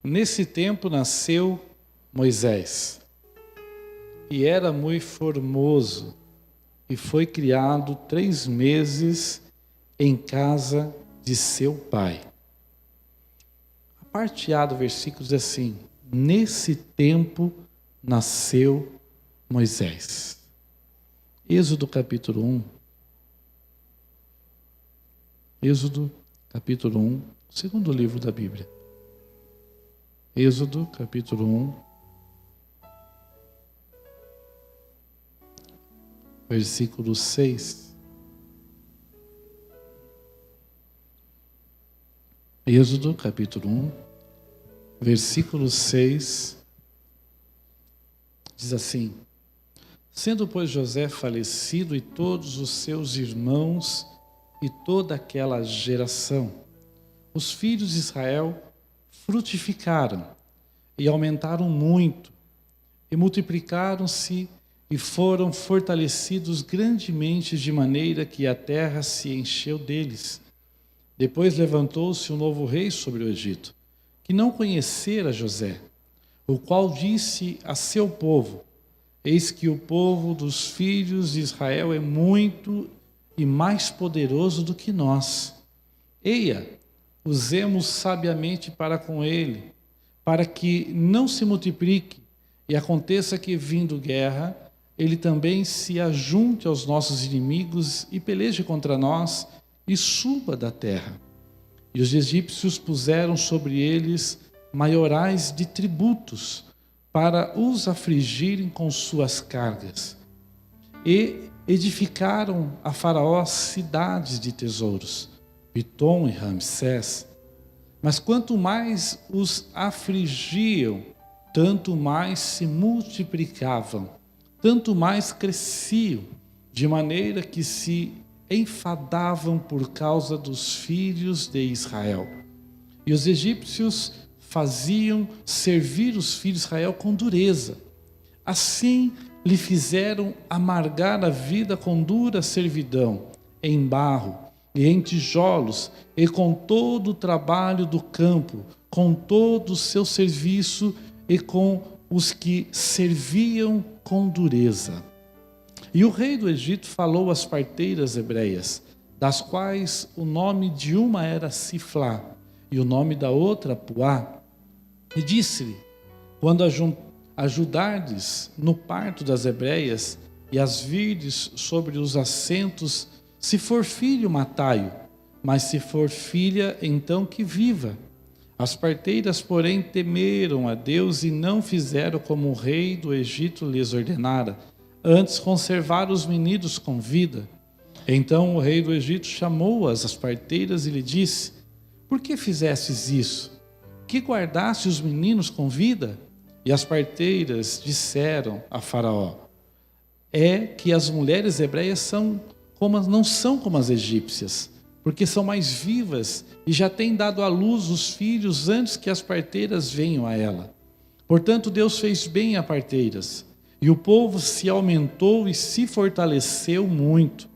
Nesse tempo nasceu Moisés, e era muito formoso, e foi criado 3 meses em casa de seu pai. A parte A do versículo diz assim: nesse tempo nasceu Moisés. Êxodo capítulo 1. Êxodo capítulo 1, segundo livro da Bíblia. Êxodo capítulo 1, versículo 6. Êxodo capítulo 1, versículo 6, diz assim: sendo, pois, José falecido e todos os seus irmãos e toda aquela geração, os filhos de Israel frutificaram e aumentaram muito, e multiplicaram-se e foram fortalecidos grandemente, de maneira que a terra se encheu deles. Depois levantou-se um novo rei sobre o Egito, que não conhecera José, o qual disse a seu povo: eis que o povo dos filhos de Israel é muito e mais poderoso do que nós. Eia, usemos sabiamente para com ele, para que não se multiplique, e aconteça que, vindo guerra, ele também se ajunte aos nossos inimigos e peleje contra nós e suba da terra. E os egípcios puseram sobre eles maiorais de tributos, para os afligirem com suas cargas. E edificaram a Faraó cidades de tesouros, Pitom e Ramsés. Mas quanto mais os afligiam, tanto mais se multiplicavam, tanto mais cresciam, de maneira que se enfadavam por causa dos filhos de Israel. E os egípcios faziam servir os filhos de Israel com dureza. Assim lhe fizeram amargar a vida com dura servidão, em barro e em tijolos, e com todo o trabalho do campo, com todo o seu serviço, e com os que serviam com dureza. E o rei do Egito falou às parteiras hebreias, das quais o nome de uma era Siflá, e o nome da outra Puá, e disse-lhe: quando ajudardes no parto das hebreias, e as virdes sobre os assentos, se for filho, matai-o, mas se for filha, então que viva. As parteiras, porém, temeram a Deus e não fizeram como o rei do Egito lhes ordenara, antes conservaram os meninos com vida. Então o rei do Egito chamou-as, as parteiras, e lhe disse: por que fizestes isso? Que guardaste os meninos com vida? E as parteiras disseram a Faraó: é que as mulheres hebreias não são como as egípcias, porque são mais vivas e já têm dado à luz os filhos antes que as parteiras venham a ela. Portanto, Deus fez bem a parteiras, e o povo se aumentou e se fortaleceu muito.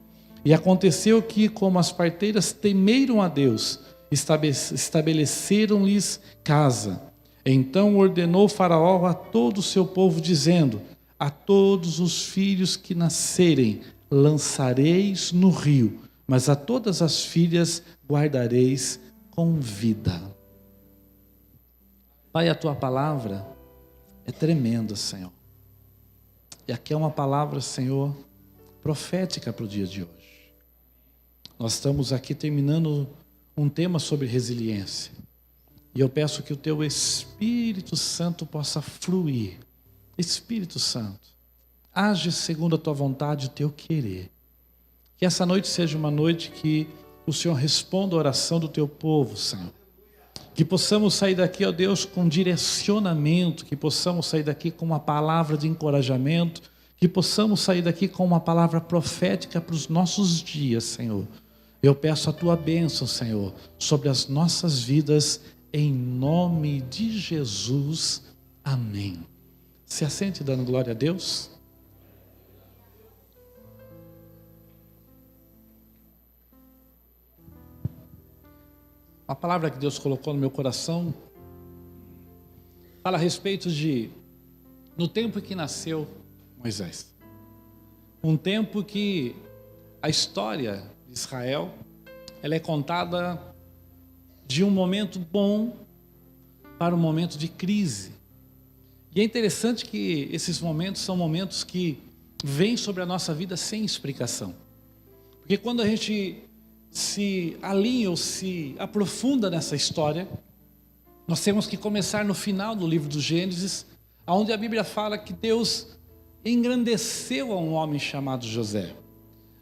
E aconteceu que, como as parteiras temeram a Deus, estabeleceram-lhes casa. Então ordenou Faraó a todo o seu povo, dizendo: a todos os filhos que nascerem lançareis no rio, mas a todas as filhas guardareis com vida. Pai, a tua palavra é tremenda, Senhor. E aqui é uma palavra, Senhor, profética para o dia de hoje. Nós estamos aqui terminando um tema sobre resiliência. E eu peço que o teu Espírito Santo possa fluir. Espírito Santo, age segundo a tua vontade e o teu querer. Que essa noite seja uma noite que o Senhor responda a oração do teu povo, Senhor. Que possamos sair daqui, ó Deus, com direcionamento, que possamos sair daqui com uma palavra de encorajamento, que possamos sair daqui com uma palavra profética para os nossos dias, Senhor. Eu peço a tua bênção, Senhor, sobre as nossas vidas, em nome de Jesus. Amém. Se assente dando glória a Deus. Uma palavra que Deus colocou no meu coração fala a respeito de, no tempo em que nasceu Moisés. Um tempo que a história de Israel, ela é contada de um momento bom para um momento de crise. E é interessante que esses momentos são momentos que vêm sobre a nossa vida sem explicação. Porque quando a gente se alinha ou se aprofunda nessa história, nós temos que começar no final do livro do Gênesis, onde a Bíblia fala que Deus engrandeceu a um homem chamado José.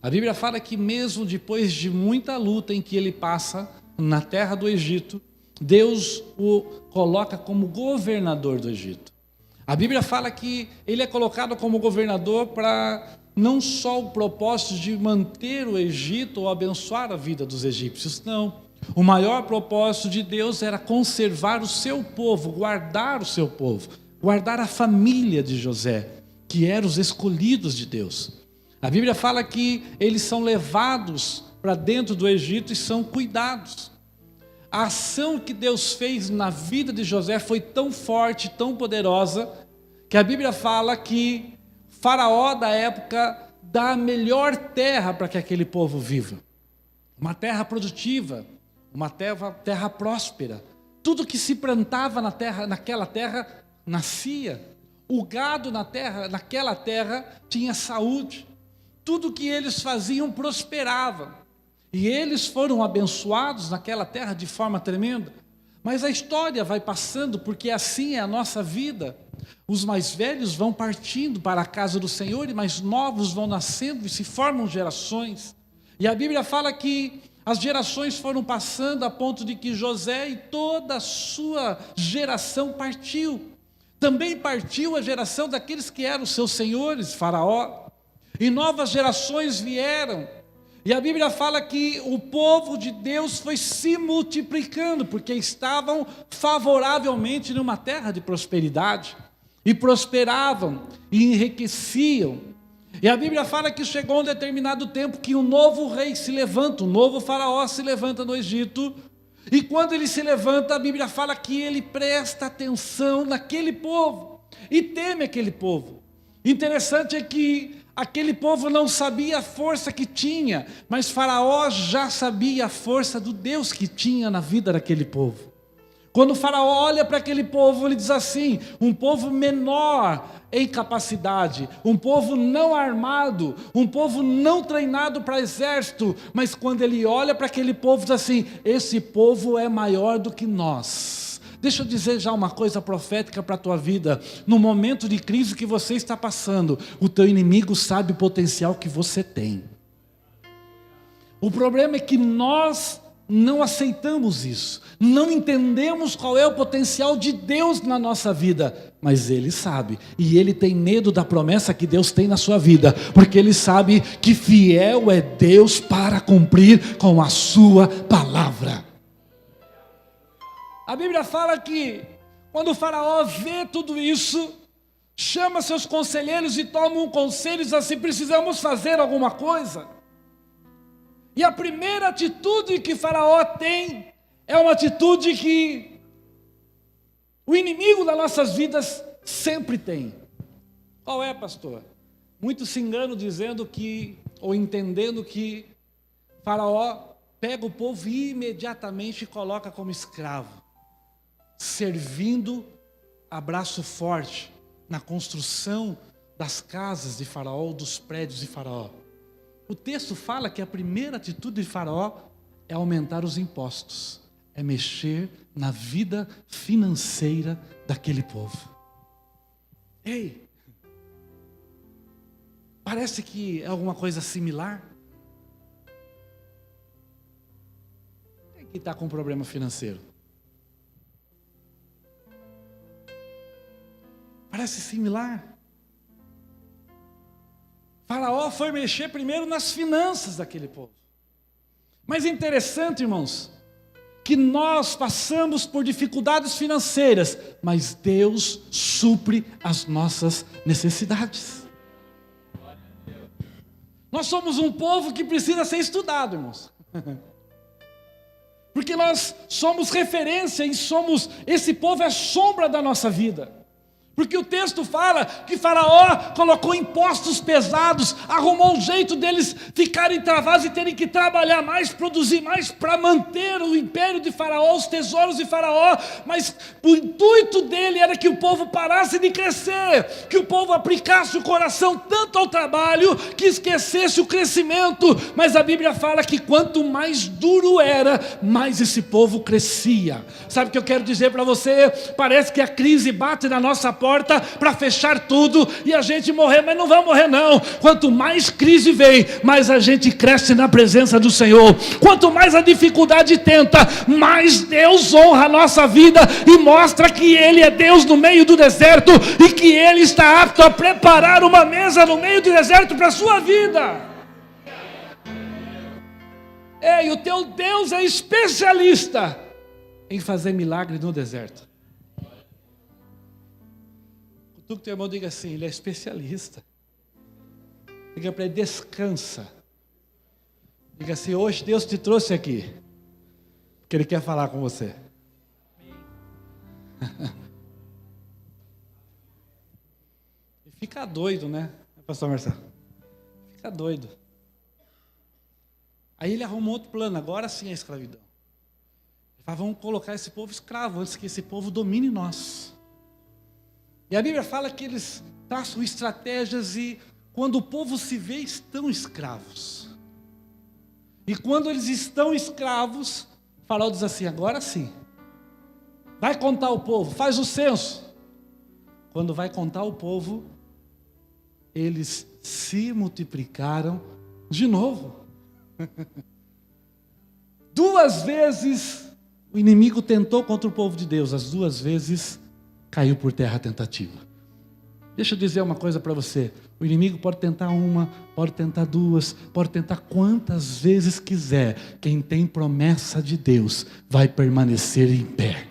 A Bíblia fala que mesmo depois de muita luta em que ele passa na terra do Egito, Deus o coloca como governador do Egito. A Bíblia fala que ele é colocado como governador para não só o propósito de manter o Egito ou abençoar a vida dos egípcios, não. O maior propósito de Deus era conservar o seu povo, guardar o seu povo, guardar a família de José, que eram os escolhidos de Deus. A Bíblia fala que eles são levados para dentro do Egito e são cuidados. A ação que Deus fez na vida de José foi tão forte, tão poderosa, que a Bíblia fala que Faraó da época dá a melhor terra para que aquele povo viva. Uma terra produtiva, uma terra próspera. Tudo que se plantava naquela terra nascia. O gado naquela terra tinha saúde. Tudo que eles faziam prosperava. E eles foram abençoados naquela terra de forma tremenda. Mas a história vai passando, porque assim é a nossa vida. Os mais velhos vão partindo para a casa do Senhor, e mais novos vão nascendo e se formam gerações. E a Bíblia fala que as gerações foram passando a ponto de que José e toda a sua geração partiu. Também partiu a geração daqueles que eram seus senhores, Faraó. E novas gerações vieram. E a Bíblia fala que o povo de Deus foi se multiplicando, porque estavam favoravelmente numa terra de prosperidade. E prosperavam, e enriqueciam. E a Bíblia fala que chegou um determinado tempo que um novo rei se levanta, um novo faraó se levanta no Egito. E quando ele se levanta, a Bíblia fala que ele presta atenção naquele povo, e teme aquele povo. Interessante é que aquele povo não sabia a força que tinha, mas Faraó já sabia a força do Deus que tinha na vida daquele povo. Quando o Faraó olha para aquele povo, ele diz assim: um povo menor em capacidade, um povo não armado, um povo não treinado para exército, mas quando ele olha para aquele povo, diz assim: esse povo é maior do que nós. Deixa eu dizer já uma coisa profética para a tua vida. No momento de crise que você está passando, o teu inimigo sabe o potencial que você tem. O problema é que nós não aceitamos isso, não entendemos qual é o potencial de Deus na nossa vida, mas Ele sabe, e Ele tem medo da promessa que Deus tem na sua vida, porque Ele sabe que fiel é Deus para cumprir com a sua palavra. A Bíblia fala que quando o faraó vê tudo isso, chama seus conselheiros e toma um conselho e diz assim: precisamos fazer alguma coisa. E a primeira atitude que Faraó tem é uma atitude que o inimigo das nossas vidas sempre tem. Qual é, pastor? Muitos se enganam dizendo que, ou entendendo que Faraó pega o povo e imediatamente coloca como escravo, servindo a braço forte na construção das casas de Faraó, dos prédios de Faraó. O texto fala que a primeira atitude de Faraó é aumentar os impostos, é mexer na vida financeira daquele povo. Ei, parece que é alguma coisa similar. Quem que está com problema financeiro? Parece similar. Faraó foi mexer primeiro nas finanças daquele povo. Mas é interessante, irmãos, que nós passamos por dificuldades financeiras, mas Deus supre as nossas necessidades. Nós somos um povo que precisa ser estudado, irmãos. Porque nós somos referência e esse povo é sombra da nossa vida. Porque o texto fala que Faraó colocou impostos pesados, arrumou um jeito deles ficarem travados e terem que trabalhar mais, produzir mais para manter o império de Faraó, os tesouros de Faraó. Mas o intuito dele era que o povo parasse de crescer, que o povo aplicasse o coração tanto ao trabalho, que esquecesse o crescimento. Mas a Bíblia fala que quanto mais duro era, mais esse povo crescia. Sabe o que eu quero dizer para você? Parece que a crise bate na nossa porta para fechar tudo e a gente morrer, mas não vai morrer não. Quanto mais crise vem, mais a gente cresce na presença do Senhor. Quanto mais a dificuldade tenta, mais Deus honra a nossa vida e mostra que Ele é Deus no meio do deserto e que Ele está apto a preparar uma mesa no meio do deserto para a sua vida. E o teu Deus é especialista em fazer milagre no deserto. Tu que teu irmão diga assim, ele é especialista. Diga para ele, descansa. Diga assim, hoje Deus te trouxe aqui, porque Ele quer falar com você. E fica doido, né, pastor Marcelo? Fica doido. Aí ele arrumou outro plano, agora sim a escravidão. Ele fala, vamos colocar esse povo escravo, antes que esse povo domine nós. E a Bíblia fala que eles traçam estratégias e quando o povo se vê, estão escravos. E quando eles estão escravos, Faraó diz assim, agora sim. Vai contar o povo, faz o censo. Quando vai contar o povo, eles se multiplicaram de novo. 2 vezes o inimigo tentou contra o povo de Deus, as 2 vezes caiu por terra a tentativa. Deixa eu dizer uma coisa para você. O inimigo pode tentar 1, pode tentar 2, pode tentar quantas vezes quiser. Quem tem promessa de Deus vai permanecer em pé.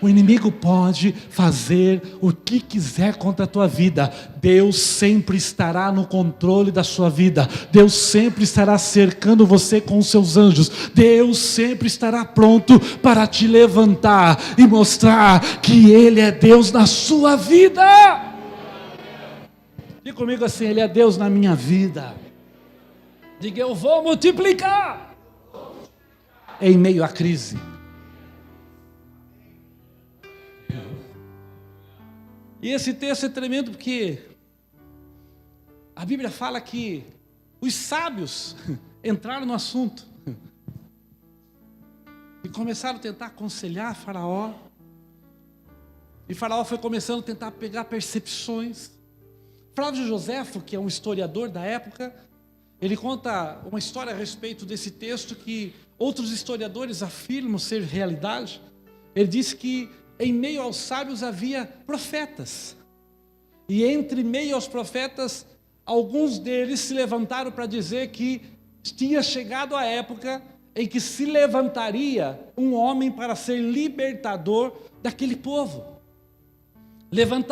O inimigo pode fazer o que quiser contra a tua vida. Deus sempre estará no controle da sua vida. Deus sempre estará cercando você com os seus anjos. Deus sempre estará pronto para te levantar e mostrar que Ele é Deus na sua vida. Diga comigo assim, Ele é Deus na minha vida. Diga, eu vou multiplicar em meio à crise. E esse texto é tremendo porque a Bíblia fala que os sábios entraram no assunto e começaram a tentar aconselhar Faraó. E Faraó foi começando a tentar pegar percepções. Flávio Joséfo, que é um historiador da época, ele conta uma história a respeito desse texto que outros historiadores afirmam ser realidade. Ele disse que em meio aos sábios havia profetas. E entre meio aos profetas, alguns deles se levantaram para dizer que tinha chegado a época em que se levantaria um homem para ser libertador daquele povo.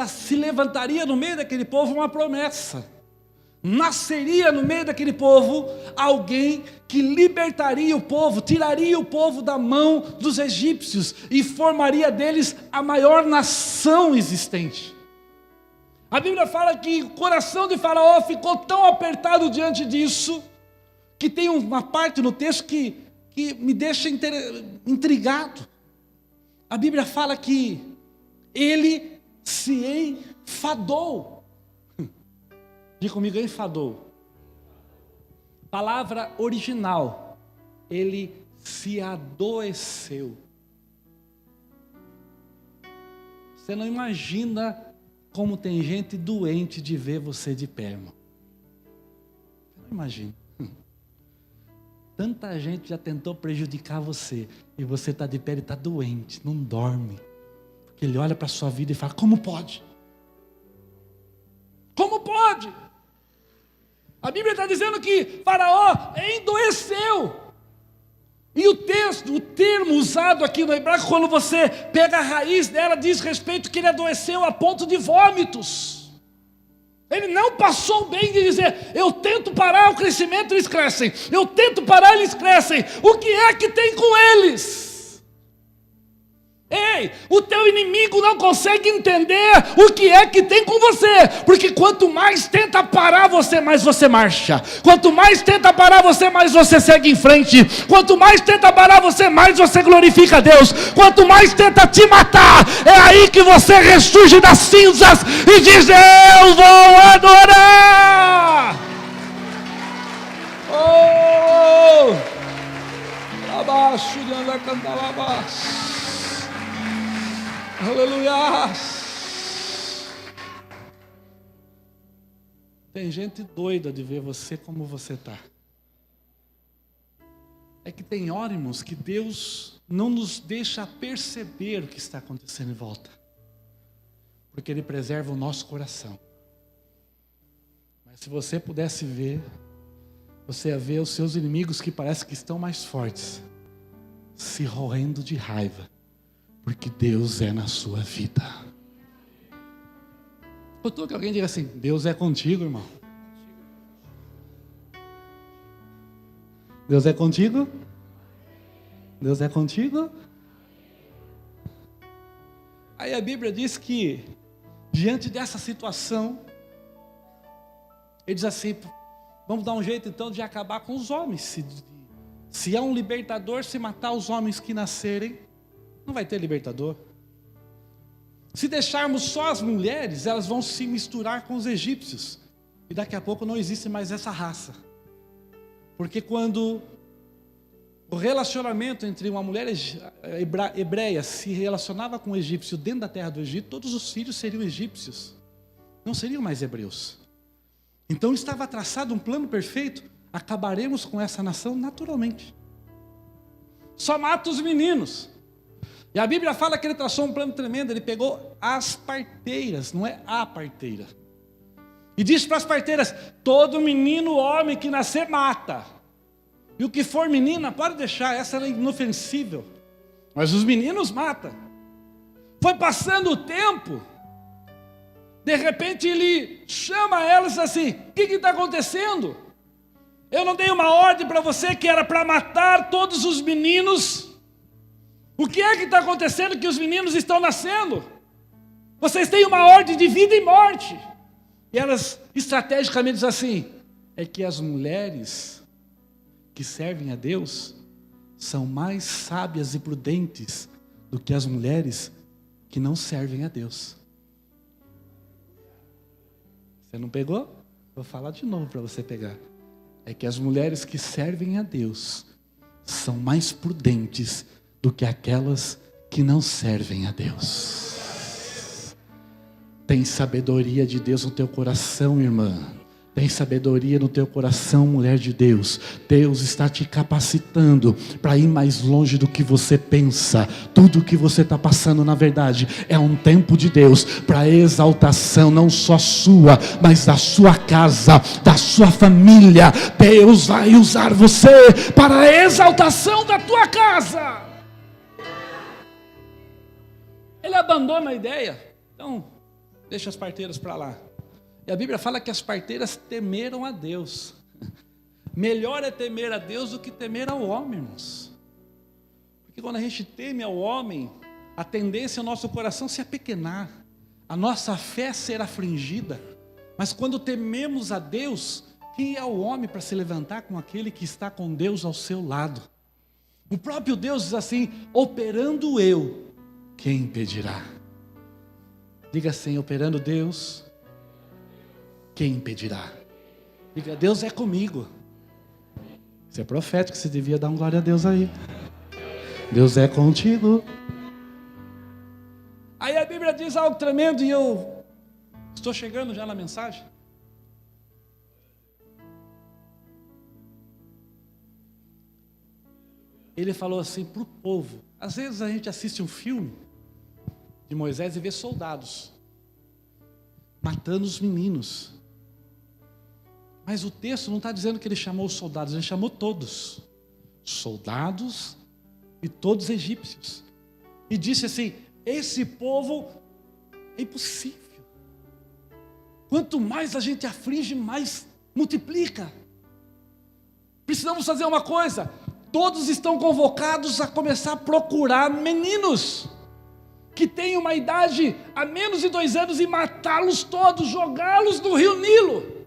Se levantaria no meio daquele povo uma promessa. Nasceria no meio daquele povo alguém que libertaria o povo, tiraria o povo da mão dos egípcios e formaria deles a maior nação existente. A Bíblia fala que o coração de Faraó ficou tão apertado diante disso, que tem uma parte no texto que me deixa intrigado. A Bíblia fala que ele se enfadou. Diga comigo, enfadou. Palavra original, ele se adoeceu. Você não imagina como tem gente doente de ver você de pé, irmão. Você não imagina. Tanta gente já tentou prejudicar você e você está de pé e está doente, não dorme. Porque ele olha para a sua vida e fala, como pode? Como pode? A Bíblia está dizendo que Faraó endoeceu. E o termo usado aqui no hebraico, quando você pega a raiz dela, diz respeito que ele adoeceu a ponto de vômitos. Ele não passou bem de dizer, eu tento parar o crescimento, eles crescem. Eu tento parar, eles crescem. O que é que tem com eles? Ei, o teu inimigo não consegue entender o que é que tem com você, porque quanto mais tenta parar você, mais você marcha. Quanto mais tenta parar você, mais você segue em frente. Quanto mais tenta parar você, mais você glorifica a Deus. Quanto mais tenta te matar, é aí que você ressurge das cinzas e diz, eu vou adorar. Abaixo de andar cantar abaixo. Aleluia! Tem gente doida de ver você como você está. É que tem hora, irmãos, que Deus não nos deixa perceber o que está acontecendo em volta. Porque Ele preserva o nosso coração. Mas se você pudesse ver, você ia ver os seus inimigos que parece que estão mais fortes, se roendo de raiva. Porque Deus é na sua vida. Faltou que alguém diga assim, Deus é contigo, irmão. Deus é contigo? Deus é contigo? Aí a Bíblia diz que, diante dessa situação, ele diz assim, vamos dar um jeito então de acabar com os homens. Se é um libertador, se matar os homens que nascerem, não vai ter libertador. Se deixarmos só as mulheres, elas vão se misturar com os egípcios. E daqui a pouco não existe mais essa raça. Porque quando o relacionamento entre uma mulher hebreia se relacionava com o egípcio dentro da terra do Egito, todos os filhos seriam egípcios. Não seriam mais hebreus. Então estava traçado um plano perfeito. Acabaremos com essa nação naturalmente. Só mata os meninos. E a Bíblia fala que ele traçou um plano tremendo. Ele pegou as parteiras, não é a parteira. E disse para as parteiras, todo menino homem que nascer mata. E o que for menina, pode deixar, essa é inofensível. Mas os meninos mata. Foi passando o tempo. De repente ele chama elas assim, o que está acontecendo? Eu não dei uma ordem para você que era para matar todos os meninos? O que é que está acontecendo que os meninos estão nascendo? Vocês têm uma ordem de vida e morte. E elas estrategicamente dizem assim, é que as mulheres que servem a Deus são mais sábias e prudentes do que as mulheres que não servem a Deus. Você não pegou? Vou falar de novo para você pegar. É que as mulheres que servem a Deus são mais prudentes do que aquelas que não servem a Deus. Tem sabedoria de Deus no teu coração, irmã. Tem sabedoria no teu coração, mulher de Deus. Deus está te capacitando para ir mais longe do que você pensa. Tudo que você está passando, na verdade, é um tempo de Deus para exaltação, não só sua, mas da sua casa, da sua família. Deus vai usar você para a exaltação da tua casa. Ele abandona a ideia. Então, deixa as parteiras para lá. E a Bíblia fala que as parteiras temeram a Deus. Melhor é temer a Deus do que temer ao homem, irmãos. Porque quando a gente teme ao homem, a tendência é o nosso coração se apequenar. A nossa fé ser afligida. Mas quando tememos a Deus, quem é o homem para se levantar com aquele que está com Deus ao seu lado? O próprio Deus diz assim, operando eu, quem impedirá? Diga assim, operando Deus, quem impedirá? Diga, Deus é comigo. Você é profético, você devia dar um glória a Deus aí. Deus é contigo. Aí a Bíblia diz algo tremendo e eu estou chegando já na mensagem. Ele falou assim para o povo. Às vezes a gente assiste um filme de Moisés e vê soldados matando os meninos. Mas o texto não está dizendo que ele chamou os soldados, ele chamou todos. Soldados e todos egípcios. E disse assim, esse povo é impossível. Quanto mais a gente aflige, mais multiplica. Precisamos fazer uma coisa: todos estão convocados a começar a procurar meninos que têm uma idade a menos de 2 anos e matá-los todos, jogá-los no rio Nilo.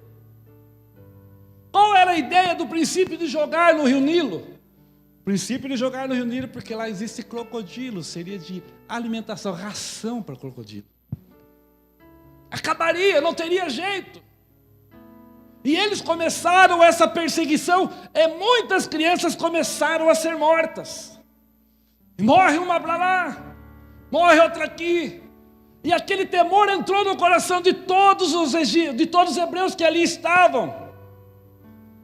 Qual era a ideia do princípio de jogar no rio Nilo? O princípio de jogar no rio Nilo, porque lá existe crocodilo, seria de alimentação, ração para crocodilo. Acabaria, não teria jeito. E eles começaram essa perseguição, e muitas crianças começaram a ser mortas. Morre uma para lá, morre outra aqui. E aquele temor entrou no coração de todos os hebreus que ali estavam.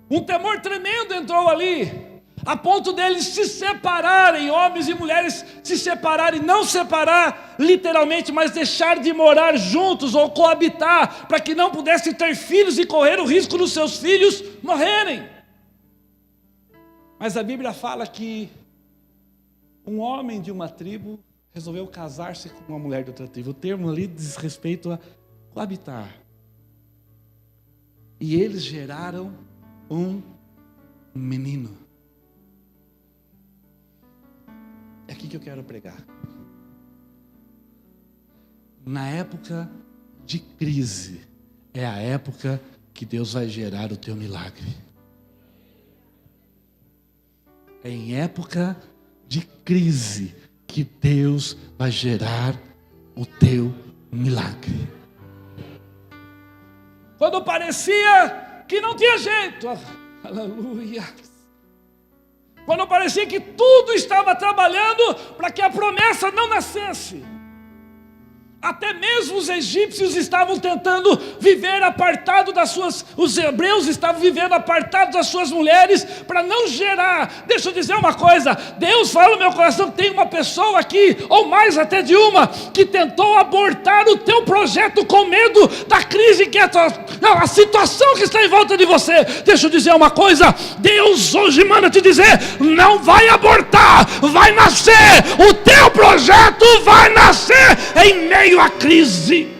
Um temor tremendo entrou ali, a ponto deles se separarem, homens e mulheres se separarem, não separar literalmente, mas deixar de morar juntos ou coabitar, para que não pudessem ter filhos e correr o risco dos seus filhos morrerem. Mas a Bíblia fala que um homem de uma tribo resolveu casar-se com uma mulher de outra tribo. O termo ali diz respeito a coabitar. E eles geraram um menino. É aqui que eu quero pregar. Na época de crise, é a época que Deus vai gerar o teu milagre. É em época de crise que Deus vai gerar o teu milagre. Quando parecia que não tinha jeito, aleluia. Quando parecia que tudo estava trabalhando para que a promessa não nascesse. Até mesmo os egípcios estavam tentando viver apartado das suas, os hebreus estavam vivendo apartados das suas mulheres para não gerar. Deixa eu dizer uma coisa, Deus fala no meu coração que tem uma pessoa aqui, ou mais até de uma, que tentou abortar o teu projeto com medo da crise que é a situação que está em volta de você. Deixa eu dizer uma coisa, Deus hoje manda te dizer, não vai abortar, vai nascer, o teu projeto vai nascer em meio a crise.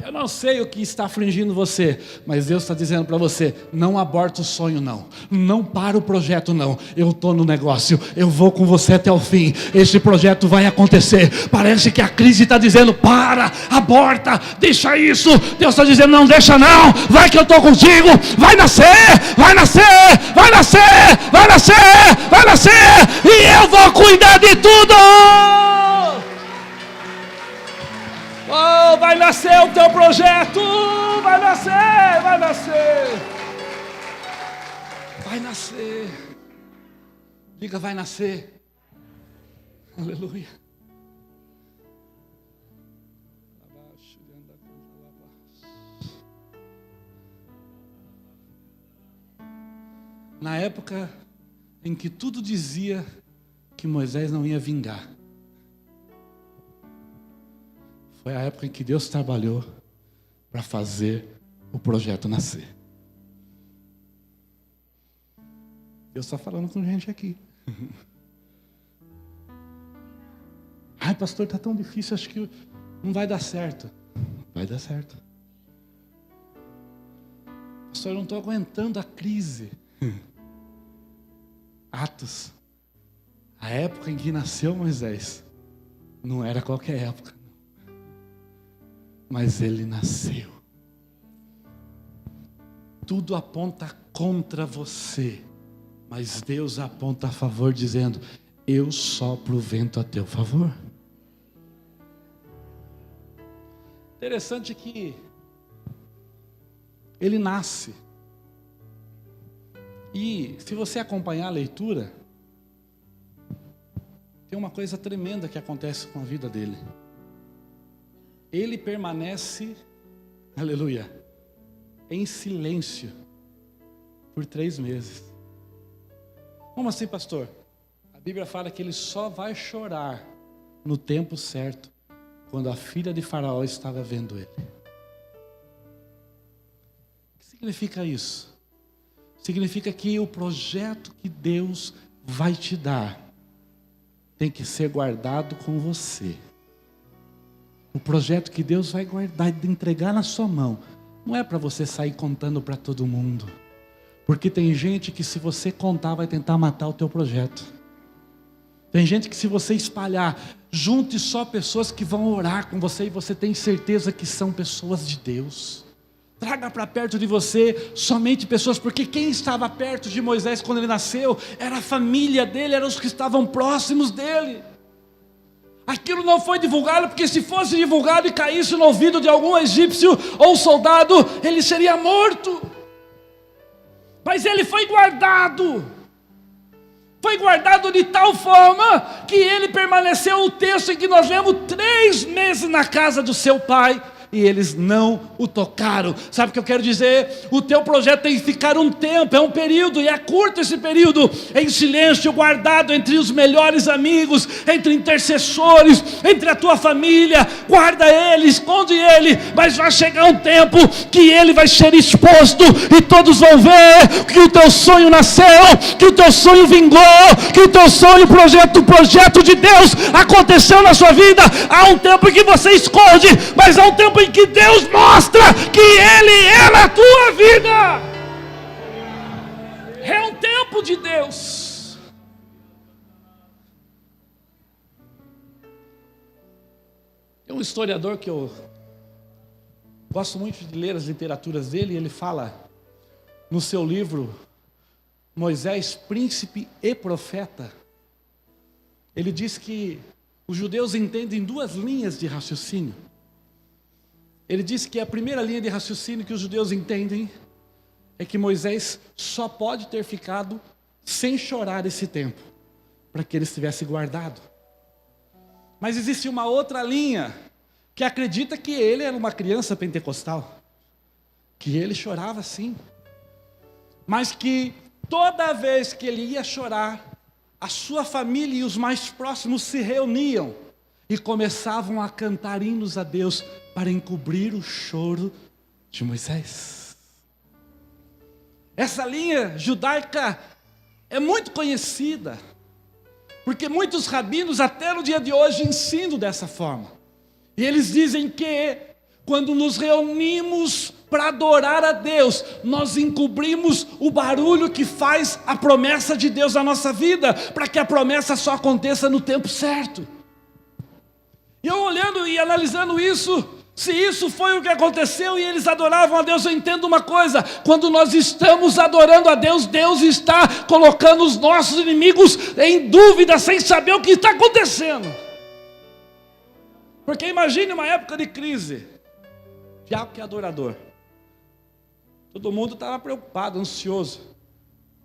Eu não sei o que está afligindo você, mas Deus está dizendo para você, não aborta o sonho não, não para o projeto não, eu estou no negócio, eu vou com você até o fim, esse projeto vai acontecer. Parece que a crise está dizendo, para, aborta, deixa isso. Deus está dizendo, não deixa não, vai que eu estou contigo, vai nascer, vai nascer, vai nascer, vai nascer, vai nascer, e eu vou cuidar de tudo. Oh, vai nascer o teu projeto, vai nascer, vai nascer, vai nascer. Diga, vai nascer. Aleluia. Na época em que tudo dizia que Moisés não ia vingar, foi a época em que Deus trabalhou para fazer o projeto nascer. Deus está falando com gente aqui. Ai, pastor, está tão difícil, acho que não vai dar certo. Vai dar certo. Pastor, eu não estou aguentando a crise. Atos, a época em que nasceu Moisés, não era qualquer época. Mas ele nasceu. Tudo aponta contra você, mas Deus aponta a favor, dizendo, eu sopro o vento a teu favor. Interessante que ele nasce. E se você acompanhar a leitura, tem uma coisa tremenda que acontece com a vida dele. Ele permanece, aleluia, em silêncio por 3 meses. Como assim, pastor? A Bíblia fala que ele só vai chorar no tempo certo, quando a filha de Faraó estava vendo ele. O que significa isso? Significa que o projeto que Deus vai te dar tem que ser guardado com você. O projeto que Deus vai guardar e entregar na sua mão, não é para você sair contando para todo mundo. Porque tem gente que se você contar vai tentar matar o teu projeto. Tem gente que se você espalhar, junte só pessoas que vão orar com você e você tem certeza que são pessoas de Deus. Traga para perto de você somente pessoas, porque quem estava perto de Moisés quando ele nasceu, era a família dele, eram os que estavam próximos dele. Aquilo não foi divulgado, porque se fosse divulgado e caísse no ouvido de algum egípcio ou soldado, ele seria morto. Mas ele foi guardado. Foi guardado de tal forma que ele permaneceu, o texto em que nós lemos, 3 meses na casa do seu pai. E eles não o tocaram. Sabe o que eu quero dizer? O teu projeto tem que ficar um tempo, é um período, e é curto esse período, em silêncio, guardado entre os melhores amigos, entre intercessores, entre a tua família. Guarda ele, esconde ele, mas vai chegar um tempo que ele vai ser exposto, e todos vão ver que o teu sonho nasceu, que o teu sonho vingou, que o teu sonho, o projeto de Deus aconteceu na sua vida. Há um tempo em que você esconde, mas há um tempo em que Deus mostra que Ele é na tua vida. É um tempo de Deus. Tem um historiador que eu gosto muito de ler as literaturas dele, e ele fala no seu livro Moisés, Príncipe e Profeta. Ele diz que os judeus entendem 2 linhas de raciocínio. Ele diz que a primeira linha de raciocínio que os judeus entendem é que Moisés só pode ter ficado sem chorar esse tempo, para que ele estivesse guardado. Mas existe uma outra linha que acredita que ele era uma criança pentecostal, que ele chorava sim, mas que toda vez que ele ia chorar, a sua família e os mais próximos se reuniam e começavam a cantar hinos a Deus para encobrir o choro de Moisés. Essa linha judaica é muito conhecida, porque muitos rabinos até no dia de hoje ensinam dessa forma. E eles dizem que quando nos reunimos para adorar a Deus, nós encobrimos o barulho que faz a promessa de Deus na nossa vida, para que a promessa só aconteça no tempo certo. E eu olhando e analisando isso, se isso foi o que aconteceu e eles adoravam a Deus, eu entendo uma coisa: quando nós estamos adorando a Deus, Deus está colocando os nossos inimigos em dúvida, sem saber o que está acontecendo. Porque imagine uma época de crise, diabo que é adorador, todo mundo estava preocupado, ansioso,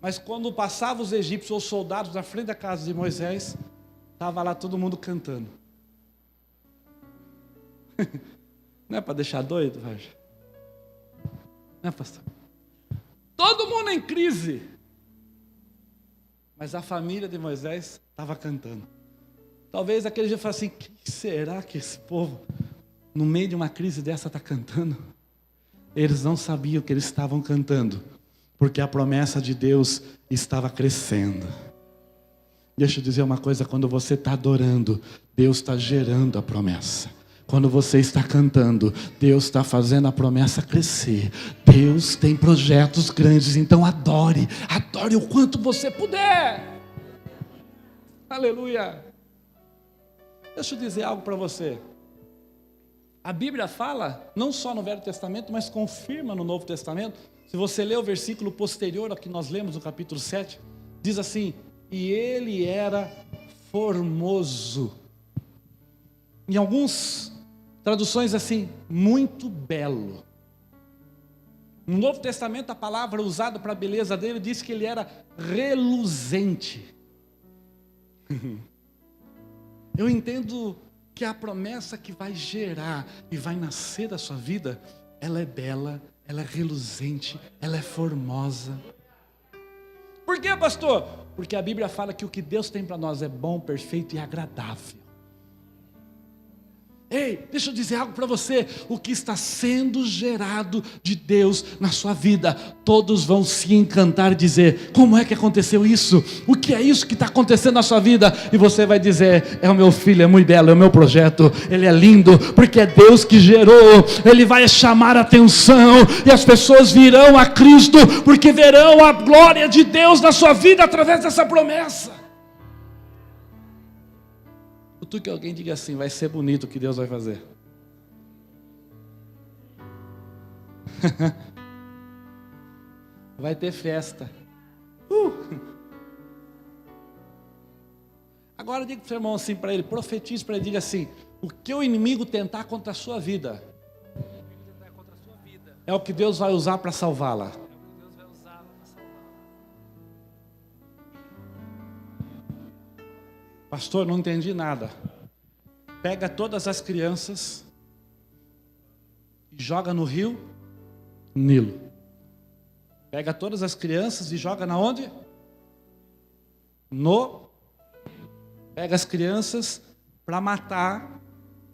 mas quando passavam os egípcios ou os soldados na frente da casa de Moisés, estava lá todo mundo cantando. Não é para deixar doido, Roger? Não é, pastor? Todo mundo em crise, mas a família de Moisés estava cantando. Talvez aquele dia fale assim: que será que esse povo, no meio de uma crise dessa, está cantando? Eles não sabiam que eles estavam cantando, porque a promessa de Deus estava crescendo. Deixa eu dizer uma coisa: quando você está adorando, Deus está gerando a promessa. Quando você está cantando, Deus está fazendo a promessa crescer. Deus tem projetos grandes, então adore o quanto você puder. Aleluia. Deixa eu dizer algo para você. A Bíblia fala, não só no Velho Testamento, mas confirma no Novo Testamento. Se você ler o versículo posterior ao que nós lemos no capítulo 7, diz assim: e ele era formoso. Em alguns traduções assim, muito belo. No Novo Testamento, a palavra usada para a beleza dele diz que ele era reluzente. Eu entendo que a promessa que vai gerar e vai nascer da sua vida, ela é bela, ela é reluzente, ela é formosa. Por quê, pastor? Porque a Bíblia fala que o que Deus tem para nós é bom, perfeito e agradável. Ei, deixa eu dizer algo para você. O que está sendo gerado de Deus na sua vida, todos vão se encantar e dizer: como é que aconteceu isso? O que é isso que está acontecendo na sua vida? E você vai dizer: é o meu filho, é muito belo, é o meu projeto, ele é lindo, porque é Deus que gerou. Ele vai chamar a atenção, e as pessoas virão a Cristo, porque verão a glória de Deus na sua vida através dessa promessa. Tu que alguém diga assim: vai ser bonito o que Deus vai fazer. Vai ter festa. Agora diga para o seu irmão assim para ele, profetize para ele, diga assim: o que o inimigo tentar contra a sua vida é o que Deus vai usar para salvá-la. Pastor, não entendi nada. Pega todas as crianças e joga no rio Nilo. Pega todas as crianças e joga na onde? Pega as crianças para matar,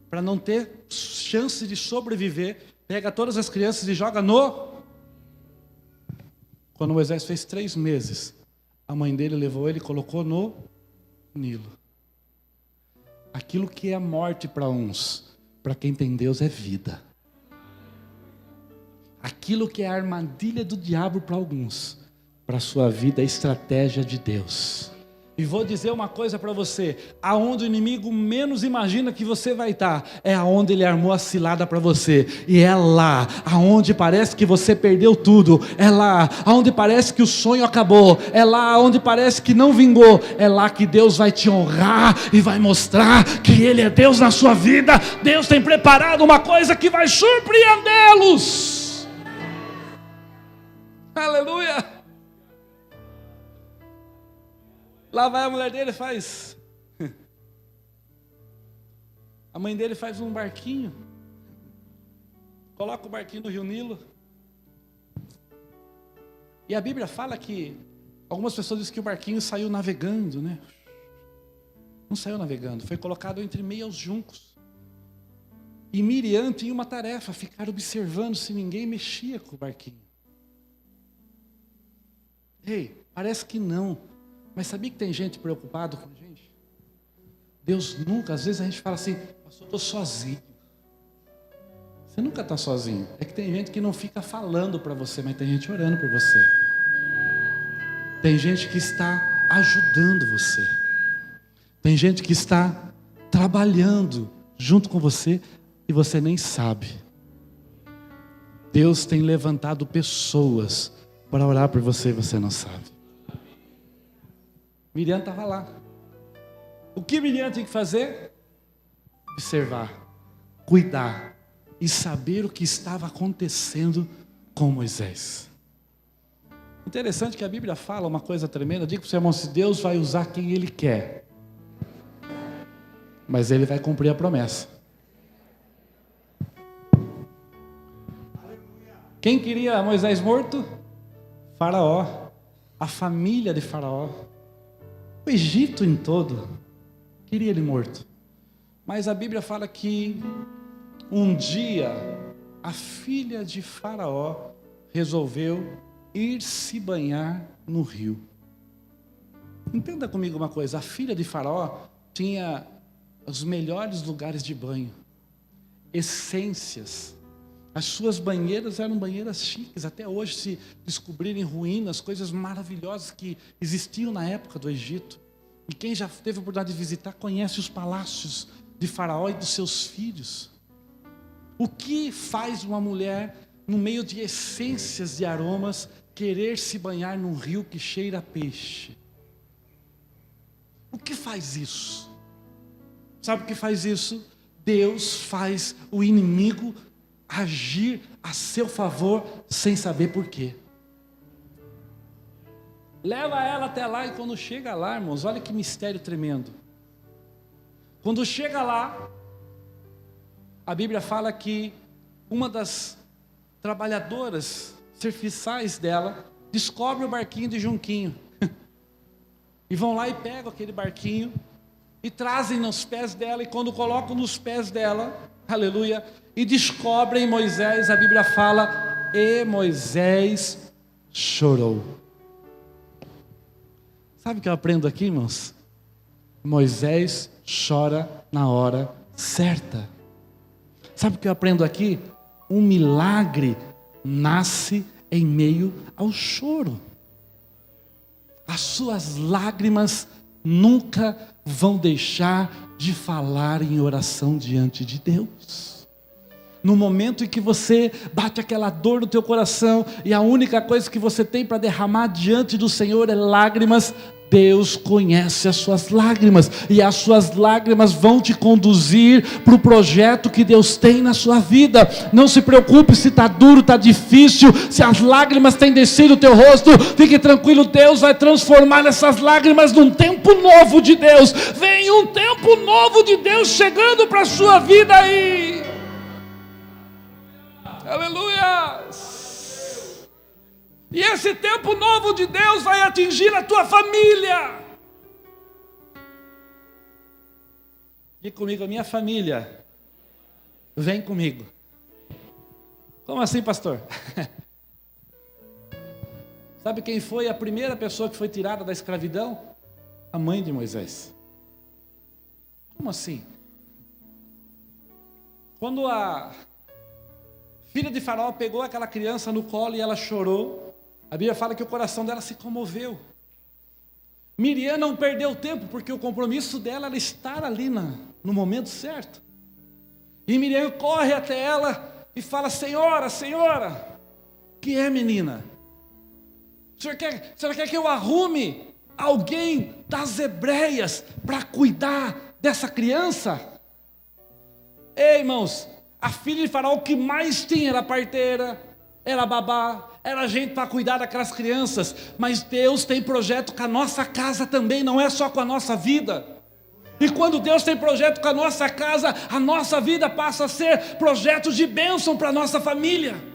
para não ter chance de sobreviver. Pega todas as crianças e joga no... Quando Moisés fez 3 meses, a mãe dele levou ele e colocou no Nilo. Aquilo que é morte para uns, para quem tem Deus é vida. Aquilo que é a armadilha do diabo para alguns, para a sua vida é estratégia de Deus. E vou dizer uma coisa para você: aonde o inimigo menos imagina que você vai estar, é aonde ele armou a cilada para você. E é lá, aonde parece que você perdeu tudo, é lá, aonde parece que o sonho acabou, é lá, aonde parece que não vingou, é lá que Deus vai te honrar e vai mostrar que Ele é Deus na sua vida. Deus tem preparado uma coisa que vai surpreendê-los. Aleluia! Lá vai a mulher dele e faz. A mãe dele faz um barquinho. Coloca o barquinho no rio Nilo. E a Bíblia fala que algumas pessoas dizem que o barquinho saiu navegando, né? Não saiu navegando, foi colocado entre meio aos juncos. E Miriam tinha uma tarefa: ficar observando se ninguém mexia com o barquinho. Ei, parece que não. Mas sabia que tem gente preocupada com a gente? Deus nunca, às vezes a gente fala assim: pastor, estou sozinho. Você nunca está sozinho. É que tem gente que não fica falando para você, mas tem gente orando por você. Tem gente que está ajudando você. Tem gente que está trabalhando junto com você e você nem sabe. Deus tem levantado pessoas para orar por você e você não sabe. Miriam estava lá. O que Miriam tinha que fazer? Observar, cuidar e saber o que estava acontecendo com Moisés. Interessante que a Bíblia fala uma coisa tremenda. Diga para o seu irmão: se Deus vai usar quem Ele quer, mas Ele vai cumprir a promessa. Quem queria Moisés morto? Faraó, a família de Faraó. O Egito em todo queria ele morto. Mas a Bíblia fala que um dia a filha de Faraó resolveu ir se banhar no rio. Entenda comigo uma coisa: a filha de Faraó tinha os melhores lugares de banho, essências. As suas banheiras eram banheiras chiques. Até hoje se descobrirem ruínas, coisas maravilhosas que existiam na época do Egito. E quem já teve a oportunidade de visitar conhece os palácios de Faraó e dos seus filhos. O que faz uma mulher, no meio de essências de aromas, querer se banhar num rio que cheira a peixe? O que faz isso? Sabe o que faz isso? Deus faz o inimigo agir a seu favor sem saber por quê. Leva ela até lá, e quando chega lá, irmãos, olha que mistério tremendo. Quando chega lá, a Bíblia fala que uma das trabalhadoras serviçais dela descobre o barquinho de junquinho. E vão lá e pegam aquele barquinho e trazem nos pés dela, e quando colocam nos pés dela, aleluia, e descobrem Moisés, a Bíblia fala, e Moisés chorou. Sabe o que eu aprendo aqui, irmãos? Moisés chora na hora certa. Sabe o que eu aprendo aqui? Um milagre nasce em meio ao choro. As suas lágrimas nunca vão deixar de falar em oração diante de Deus. No momento em que você bate aquela dor no teu coração e a única coisa que você tem para derramar diante do Senhor é lágrimas, Deus conhece as suas lágrimas, e as suas lágrimas vão te conduzir para o projeto que Deus tem na sua vida. Não se preocupe se está duro, está difícil, se as lágrimas têm descido o teu rosto, fique tranquilo, Deus vai transformar essas lágrimas num tempo novo de Deus. Vem um tempo novo de Deus chegando para a sua vida aí. Aleluia! E esse tempo novo de Deus vai atingir a tua família. Diga comigo, a minha família. Vem comigo. Como assim, pastor? Sabe quem foi a primeira pessoa que foi tirada da escravidão? A mãe de Moisés. Como assim? Quando a filha de Faraó pegou aquela criança no colo e ela chorou, a Bíblia fala que o coração dela se comoveu. Miriam não perdeu tempo, porque o compromisso dela era estar ali no momento certo. E Miriam corre até ela e fala: Senhora, que é, menina? A senhora quer que eu arrume alguém das hebreias para cuidar dessa criança? Ei, irmãos, a filha de Faraó, o que mais tinha era parteira, era babá, era gente para cuidar daquelas crianças. Mas Deus tem projeto com a nossa casa também, não é só com a nossa vida. E quando Deus tem projeto com a nossa casa, a nossa vida passa a ser projeto de bênção para a nossa família.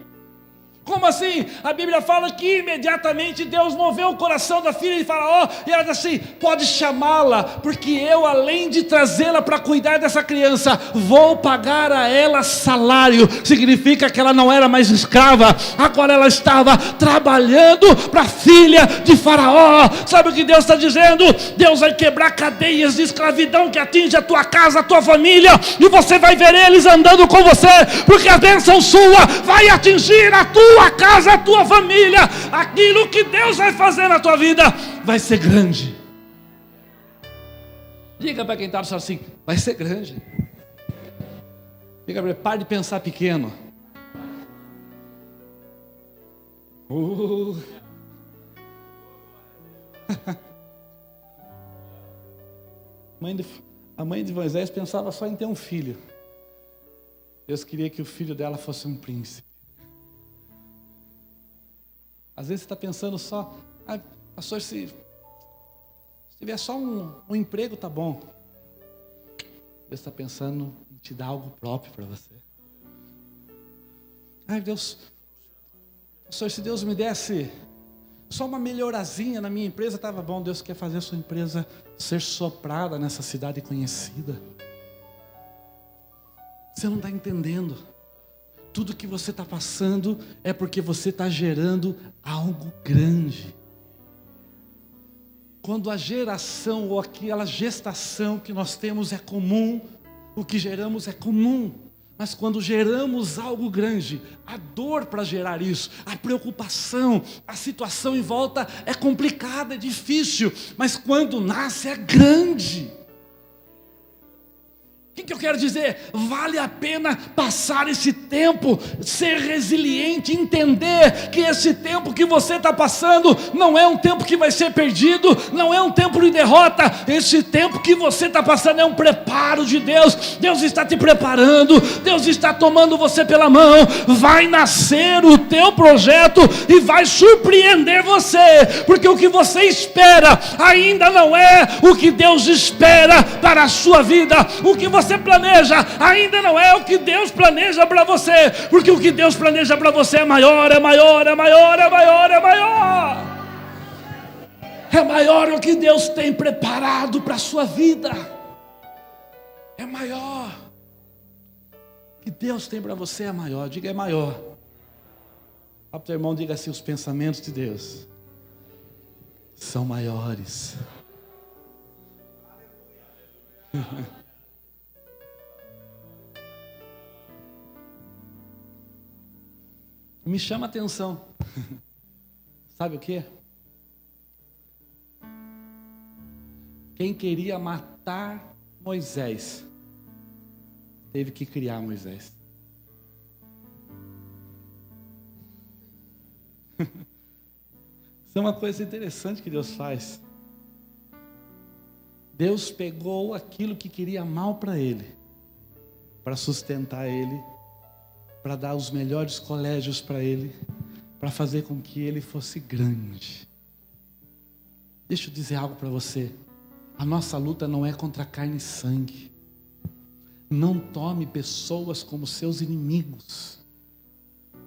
Como assim? A Bíblia fala que imediatamente Deus moveu o coração da filha de Faraó, e ela disse assim: pode chamá-la, porque eu, além de trazê-la para cuidar dessa criança, vou pagar a ela salário. Significa que ela não era mais escrava, agora ela estava trabalhando para a filha de Faraó. Sabe o que Deus está dizendo? Deus vai quebrar cadeias de escravidão que atinge a tua casa, a tua família, e você vai ver eles andando com você, porque a bênção sua vai atingir a tua casa, a tua família. Aquilo que Deus vai fazer na tua vida vai ser grande. Diga para quem está assim: vai ser grande. Diga para ele: pare de pensar pequeno. A mãe de Moisés pensava só em ter um filho. Deus queria que o filho dela fosse um príncipe. Às vezes você está pensando só: pastor, se tiver só um emprego, tá bom. Deus está pensando em te dar algo próprio para você. Deus, pastor, se Deus me desse só uma melhorazinha na minha empresa, estava bom. Deus quer fazer a sua empresa ser soprada nessa cidade conhecida. Você não está entendendo. Tudo que você está passando é porque você está gerando algo grande. Quando a geração ou aquela gestação que nós temos é comum, o que geramos é comum. Mas quando geramos algo grande, a dor para gerar isso, a preocupação, a situação em volta é complicada, é difícil. Mas quando nasce é grande. O que eu quero dizer? Vale a pena passar esse tempo, ser resiliente, entender que esse tempo que você está passando não é um tempo que vai ser perdido, não é um tempo de derrota. Esse tempo que você está passando é um preparo de Deus. Deus está te preparando, Deus está tomando você pela mão. Vai nascer o teu projeto e vai surpreender você, porque o que você espera ainda não é o que Deus espera para a sua vida. O que você planeja ainda não é o que Deus planeja para você, porque o que Deus planeja para você é maior, é maior, é maior, é maior, é maior. É maior o que Deus tem preparado para a sua vida. é maior. O que Deus tem para você é maior. Diga, é maior. Olha para o teu irmão, diga assim: os pensamentos de Deus são maiores. Me chama a atenção. Sabe o quê? Quem queria matar Moisés teve que criar Moisés. Isso é uma coisa interessante que Deus faz. Deus pegou aquilo que queria mal para ele, para sustentar ele, para dar os melhores colégios para ele, para fazer com que ele fosse grande. Deixa eu dizer algo para você. A nossa luta não é contra carne e sangue. Não tome pessoas como seus inimigos,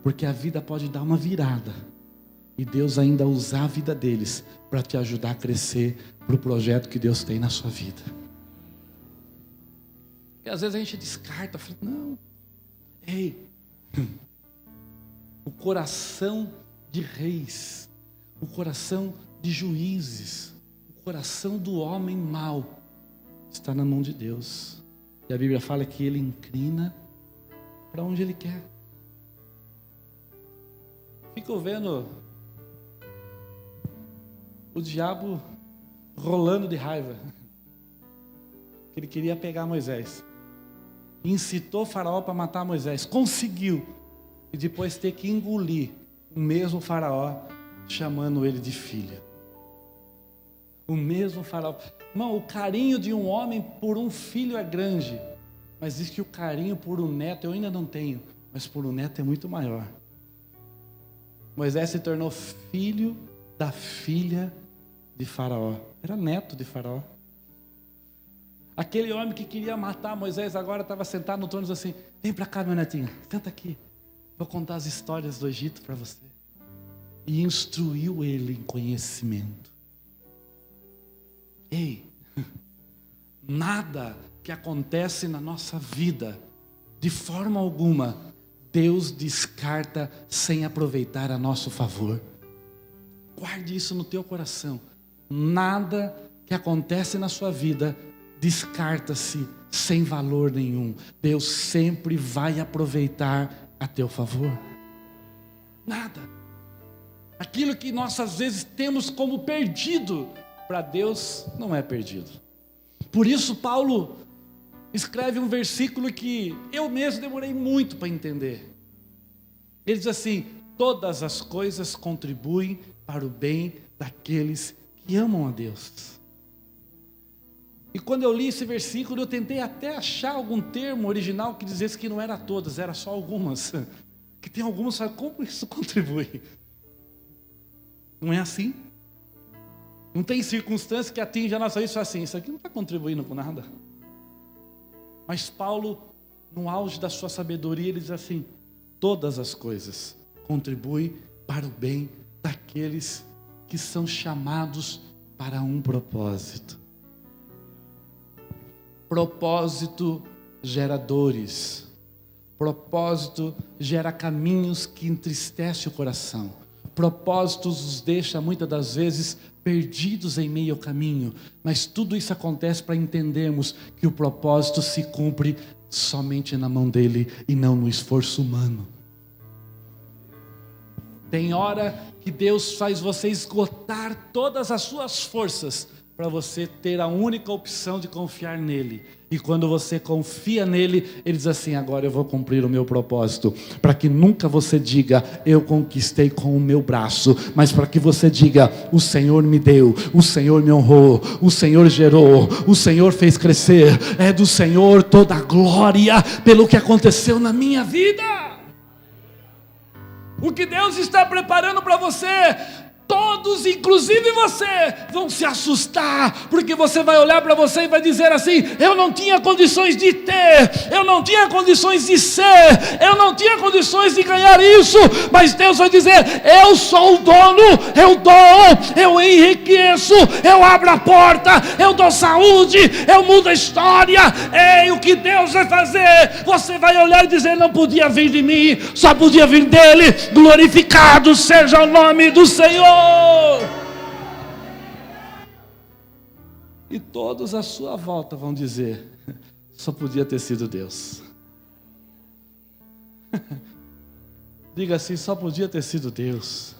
porque a vida pode dar uma virada e Deus ainda usar a vida deles para te ajudar a crescer para o projeto que Deus tem na sua vida. E às vezes a gente descarta, fala, não, ei, o coração de reis, o coração de juízes, o coração do homem mau está na mão de Deus. E a Bíblia fala que Ele inclina para onde Ele quer. Fico vendo o diabo rolando de raiva. Ele queria pegar Moisés. Incitou Faraó para matar Moisés. Conseguiu. E depois ter que engolir o mesmo Faraó, chamando ele de filho. O mesmo Faraó. Irmão, o carinho de um homem por um filho é grande. Mas diz que o carinho por um neto eu ainda não tenho. Mas por um neto é muito maior. Moisés se tornou filho da filha de Faraó. Era neto de Faraó. Aquele homem que queria matar Moisés agora estava sentado no trono e disse assim: vem para cá, meu netinho, senta aqui. Vou contar as histórias do Egito para você. E instruiu ele em conhecimento. Ei, nada que acontece na nossa vida, de forma alguma, Deus descarta sem aproveitar a nosso favor. Guarde isso no teu coração. Nada que acontece na sua vida descarta-se sem valor nenhum. Deus sempre vai aproveitar a teu favor. Nada. Aquilo que nós às vezes temos como perdido, para Deus não é perdido. Por isso Paulo escreve um versículo que eu mesmo demorei muito para entender. Ele diz assim: todas as coisas contribuem para o bem daqueles que amam a Deus. E quando eu li esse versículo, eu tentei até achar algum termo original que dizesse que não era todas, era só algumas. Que tem algumas, sabe como isso contribui? Não é assim? Não tem circunstância que atinja a nossa vida e fala assim: isso aqui não está contribuindo com nada. Mas Paulo, no auge da sua sabedoria, ele diz assim: todas as coisas contribuem para o bem daqueles que são chamados para um propósito. Propósito gera dores. Propósito gera caminhos que entristecem o coração. Propósitos nos deixa muitas das vezes perdidos em meio ao caminho. Mas tudo isso acontece para entendermos que o propósito se cumpre somente na mão dele e não no esforço humano. Tem hora que Deus faz você esgotar todas as suas forças para você ter a única opção de confiar nele. E quando você confia nele, ele diz assim: agora eu vou cumprir o meu propósito. Para que nunca você diga: eu conquistei com o meu braço. Mas para que você diga: o Senhor me deu, o Senhor me honrou, o Senhor gerou, o Senhor fez crescer. É do Senhor toda a glória pelo que aconteceu na minha vida. O que Deus está preparando para você, todos, inclusive você, vão se assustar, porque você vai olhar para você e vai dizer assim: eu não tinha condições de ter, eu não tinha condições de ser, eu não tinha condições de ganhar isso, mas Deus vai dizer: eu sou o dono, eu dou, eu enriqueço, eu abro a porta, eu dou saúde, eu mudo a história. Ei, o que Deus vai fazer? Você vai olhar e dizer: não podia vir de mim, só podia vir dele. Glorificado seja o nome do Senhor. E todos à sua volta vão dizer: só podia ter sido Deus. Diga assim: só podia ter sido Deus.